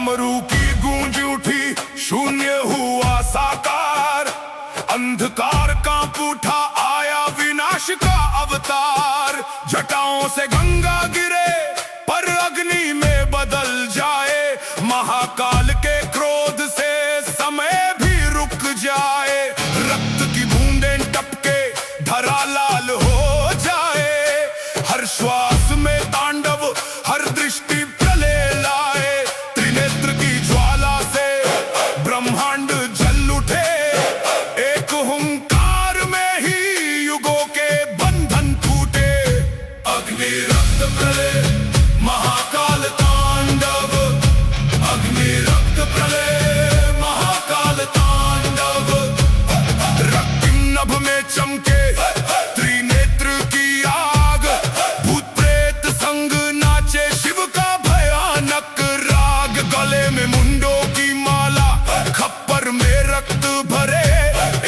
डमरू की गूंज उठी, शून्य हुआ साकार। अंधकार कांप उठा, आया विनाश का अवतार। जटाओं से गंगा गिरे, पर अग्नि में बदल जाए। महाकाल के क्रोध से समय भी रुक जाए। रक्त की बूंदें टपके, धरा लाल हो जाए। हर श्वास में तांडव, हर दृष्टि प्रलय लाए। त्रिनेत्र की ज्वाला से ब्रह्मांड जल उठे। एक हुंकार में ही युगों के बंधन टूटे। अग्नि रक्त प्रलय, महाकाल तांडव। अग्नि रक्त प्रलय, महाकाल तांडव। रक्तिम नभ में चमके त्रिनेत्र की आग। भूत प्रेत संग नाचे, शिव का भयानक राग। गले में मुंडों की माला, खप्पर में रक्त भरे।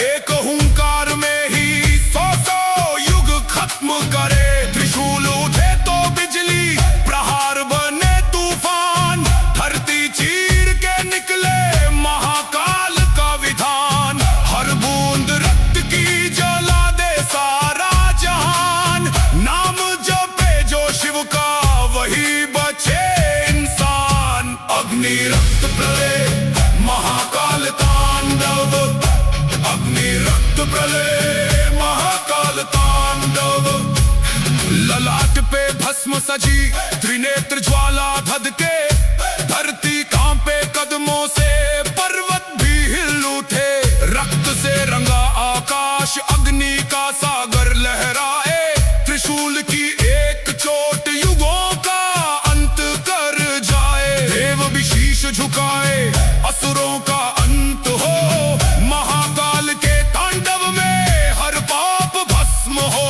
एक हुंकार में ही 100 युग खत्म करे। त्रिशूल उठे तो बिजली, प्रहार बने तूफान। धरती चीर के निकले महाकाल का विधान। हर बूंद रक्त की जला दे सारा जहान। नाम जपे जो शिव का, वही बचे इंसान। अग्नि रक्त प्रलय, महाकाल तांडव। अग्नि रक्त प्रलय, महाकाल तांडव। ललाट पे भस्म सजी, त्रिनेत्र ज्वाला धधके। धरती कांपे कदमों से, पर्वत भी हिल उठे। रक्त से रंगा आकाश, अग्नि का सागर लहराए। त्रिशूल की एक चोट युगों का अंत कर जाए। देव भी शीश झुकाए, असुरों का अंत हो। महाकाल के तांडव में हर पाप भस्म हो।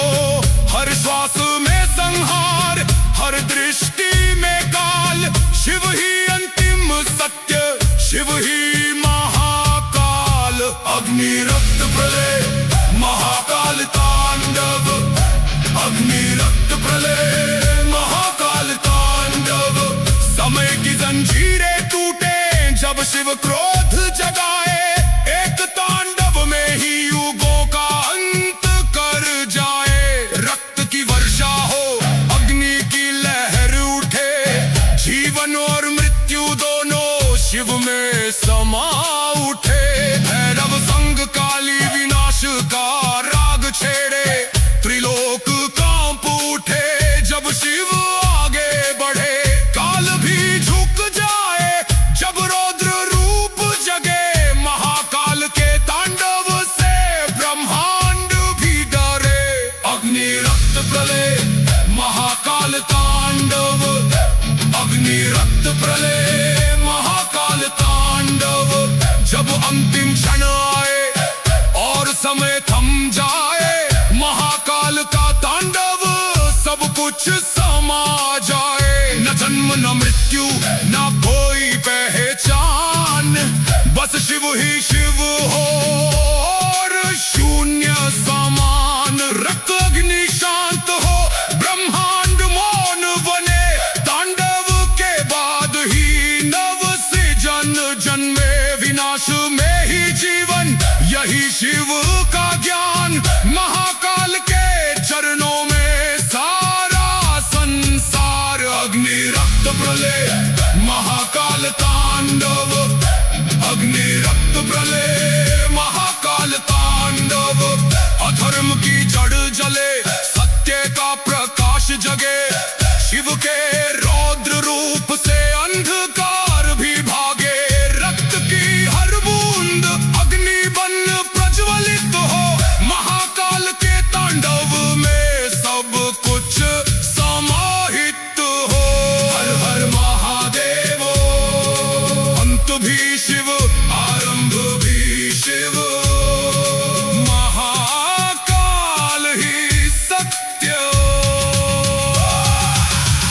हर श्वास में संहार, हर दृष्टि में काल। शिव ही अंतिम सत्य, शिव ही महाकाल। अग्नि रक्त प्रलय, महाकाल तांडव। अग्नि रक्त प्रलय, महाकाल तांडव। समय की जंजीरें टूटे, जब शिव क्रोध जगाए। एक तांडव में ही युगों का अंत कर जाए। रक्त की वर्षा हो, अग्नि की लहर उठे। जीवन और मृत्यु दोनों शिव में समा उठे। भैरव संग काली विनाश का राग छेड़े। त्रिलोक कांप उठे, जब शिव आगे बढ़े। काल भी झुक जाए, जब रौद्र रूप जगे। महाकाल के तांडव से ब्रह्मांड भी डरे। अग्नि रक्त प्रलय, महाकाल तांडव। अग्नि रक्त प्रलय, महाकाल तांडव। जब अंतिम क्षण आए और समय थम जाए। महाकाल का तांडव, सब कुछ समा जाए। न जन्म न मृत्यु, न कोई पहचान। बस शिव ही शिव हो और शून्य समान। रक्त अग्नि शांत हो, ब्रह्मांड मौन बने। तांडव के बाद ही नव सृजन जन्मे। विनाश में ही जीवन, यही शिव का ज्ञान। महाकाल के चरणों में सारा संसार। अग्नि रक्त प्रलय, महाकाल तांडव। अग्नि रक्त प्रलय, महाकाल तांडव। अधर्म की जड़ जले, सत्य का प्रकाश जगे। शिव के रौद्र रूप से अंधकार भी भागे। रक्त की हर बूंद अग्नि बन प्रज्वलित हो। महाकाल के तांडव में सब कुछ समाहित हो। हर हर महादेव, अंत भी शिव, आरंभ भी शिव। महाकाल ही सत्य।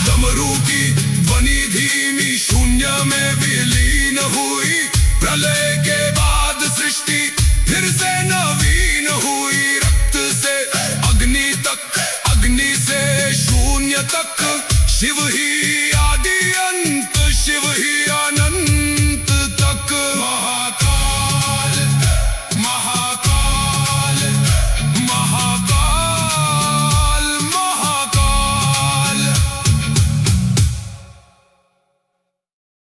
डमरू की ध्वनि धीमी, शून्य में विलीन हुई। प्रलय के बाद सृष्टि फिर से नवीन हुई। रक्त से अग्नि तक, अग्नि से शून्य तक, शिव ही